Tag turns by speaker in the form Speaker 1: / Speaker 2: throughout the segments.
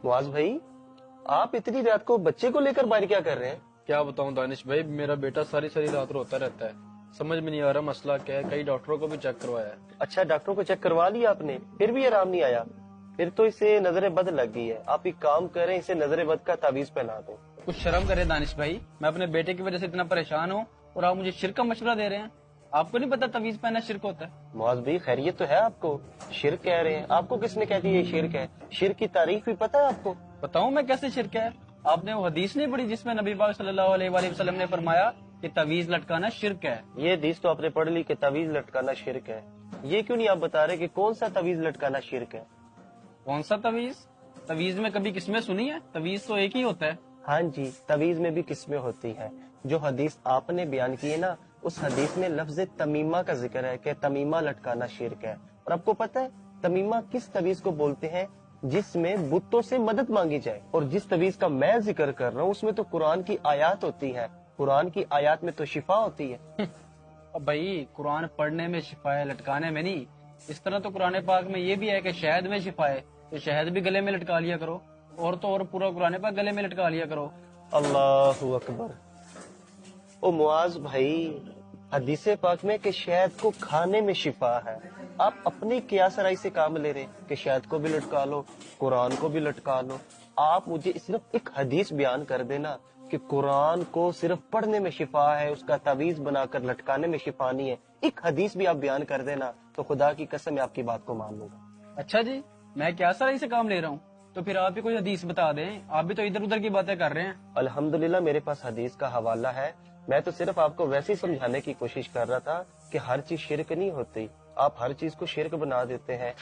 Speaker 1: मुआज भाई, आप इतनी रात को बच्चे को लेकर बाहर क्या कर रहे हैं?
Speaker 2: क्या बताऊं दानिश भाई, मेरा बेटा सारी सारी रात रोता रहता है। समझ में नहीं आ रहा मसला क्या है। कई डॉक्टरों को भी चेक करवाया है।
Speaker 1: अच्छा, डॉक्टरों को चेक करवा लिया आपने, फिर भी आराम नहीं आया? फिर तो इसे नजर बद लग गई है। आप एक काम करें, इसे नजर बद का तावीज पहना दें।
Speaker 2: कुछ शर्म करे दानिश भाई, मैं अपने बेटे की वजह से इतना परेशान हूँ और आप मुझे शिरक का मशवरा दे रहे हैं। आपको नहीं पता तवीज पहनना शिरक होता है?
Speaker 1: मुआज भाई, खैरियत तो है आपको? शिरक कह रहे हैं? आपको किसने कह दिया ये शिरक है? शिरक की तारीफ भी पता है आपको?
Speaker 2: बताऊं मैं कैसे शिरक है? आपने वो हदीस नहीं पढ़ी जिसमें नबी पाक सल्लल्लाहु अलैहि वसल्लम ने फरमाया कि तवीज लटकाना शिरक है?
Speaker 1: ये हदीस तो आपने पढ़ ली कि तवीज लटकाना शिरक है। ये क्यों नहीं आप बता रहे कि कौन सा तवीज लटकाना शिरक है?
Speaker 2: कौन सा तवीज? तवीज में कभी किस्में सुनी है? तवीज तो एक ही होता है।
Speaker 1: हाँ जी, तवीज में भी किस्में होती हैं। जो हदीस आपने बयान की है ना, उस हदीस में लफ्ज तमीमा का जिक्र है कि तमीमा लटकाना शिरक है। और आपको पता है तमीमा किस तवीज को बोलते हैं? जिसमें बुतों से मदद मांगी जाए। और जिस तवीज का मैं जिक्र कर रहा हूँ उसमें तो कुरान की आयत होती है। कुरान की आयत में तो शिफा होती है।
Speaker 2: अब भाई, कुरान पढ़ने में शिफा है, लटकाने में नहीं। इस तरह तो कुरान पाक में ये भी है कि शहद में शिफा है, तो शहद भी गले में लटका लिया करो। और तो और पूरा कुरान पाक गले में लटका लिया करो।
Speaker 1: अल्लाहु अकबर। ओ मुआज भाई, हदीस पाक में कि शहद को खाने में शिफा है। आप अपनी कियासराई से काम ले रहे कि शहद को भी लटका लो, कुरान को भी लटका लो। आप मुझे सिर्फ एक हदीस बयान कर देना कि कुरान को सिर्फ पढ़ने में शिफा है, उसका तावीज बनाकर लटकाने में शिफा नहीं है। एक हदीस भी आप बयान कर देना तो खुदा की कसम मैं आपकी बात को मान लूंगा।
Speaker 2: अच्छा जी, मैं क्या सराई से काम ले रहा हूँ? तो फिर आप ही कोई हदीस बता दें। आप भी तो इधर उधर की बातें कर रहे हैं।
Speaker 1: अल्हम्दुलिल्लाह मेरे पास हदीस का हवाला है। मैं तो सिर्फ आपको वैसे ही समझाने की कोशिश कर रहा था कि हर चीज शिरक नहीं होती। आप हर चीज को शिरक बना देते हैं।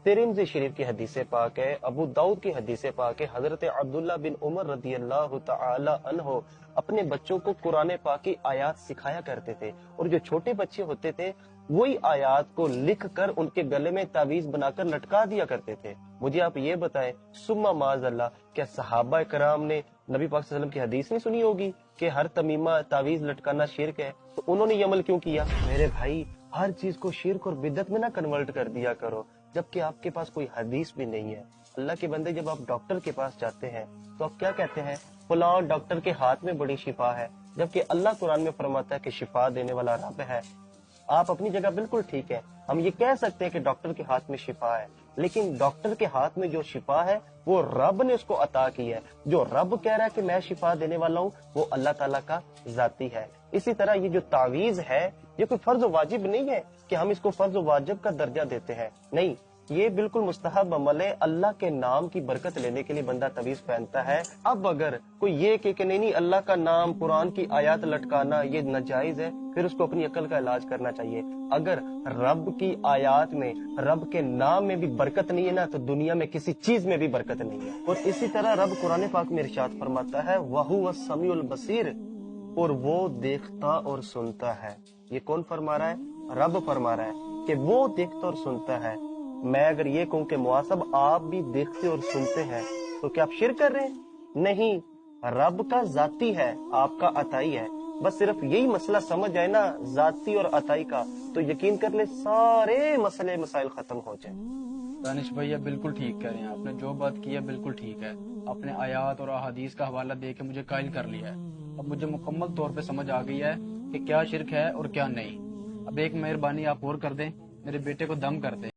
Speaker 1: तिरमिज़ी शरीफ की हदीस पाक है, अबू दाऊद की हदीस पाक है। हजरत अब्दुल्ला बिन उमर रदियल्लाहु तआला अन्हो अपने बच्चों को कुरान पाक की आयत सिखाया करते थे। और जो छोटे बच्चे होते थे वही आयत को लिख कर उनके गले में तावीज बनाकर लटका दिया करते थे। मुझे आप ये बताएं, सुम्मा माज़अल्लाह, क्या सहाबा कराम ने नबी पाक सल्लल्लाहु अलैहि वसल्लम की हदीस नहीं सुनी होगी कि हर तमीमा तावीज लटकाना शिरक है? तो उन्होंने ये अमल क्यों किया? मेरे भाई, हर चीज को शिरक और बिदअत में ना कन्वर्ट कर दिया करो, जबकि आपके पास कोई हदीस भी नहीं है। अल्लाह के बंदे, जब आप डॉक्टर के पास जाते हैं तो आप क्या कहते हैं? फलां डॉक्टर के हाथ में बड़ी शिफा है, जबकि अल्लाह कुरान में फरमाता है कि शिफा देने वाला रब है। आप अपनी जगह बिल्कुल ठीक है, हम ये कह सकते हैं कि डॉक्टर के हाथ में शिफा है, लेकिन डॉक्टर के हाथ में जो शिफा है वो रब ने उसको अता की है। जो रब कह रहा है कि मैं शिफा देने वाला हूँ, वो अल्लाह ताला का जाती है। इसी तरह ये जो तावीज है, ये कोई फर्ज वाजिब नहीं है कि हम इसको फर्ज वाजिब का दर्जा देते हैं। नहीं, ये बिल्कुल मुस्तहब अमल है। अल्लाह के नाम की बरकत लेने के लिए बंदा तवीज पहनता है। अब अगर कोई ये कि नहीं अल्लाह का नाम, कुरान की आयत लटकाना ये नाजायज है, फिर उसको अपनी अकल का इलाज करना चाहिए। अगर रब की आयत में, रब के नाम में भी बरकत नहीं है ना, तो दुनिया में किसी चीज में भी बरकत नहीं है। और इसी तरह रब कुरान पाक में इरशाद फरमाता है, वहुव समीउल बसीर, और वो देखता और सुनता है। ये कौन फरमा रहा है? रब फरमा रहा है कि वो देखता और सुनता है। मैं अगर ये कहूँ कि मुआसब आप भी देखते और सुनते हैं, तो क्या आप शिरक कर रहे हैं? नहीं, रब का जाती है, आपका अताई है। बस सिर्फ यही मसला समझ आए ना, जाती और अताई का, तो यकीन कर ले सारे मसले मसाइल खत्म हो जाए।
Speaker 2: दानिश भैया बिल्कुल ठीक कह रहे हैं। आपने जो बात की है बिल्कुल ठीक है। आपने आयात और अहादीस का हवाला दे के मुझे कायल कर लिया है। अब मुझे मुकम्मल तौर पे समझ आ गई है कि क्या शिरक है और क्या नहीं। अब एक मेहरबानी आप और कर दें, मेरे बेटे को दम कर दें।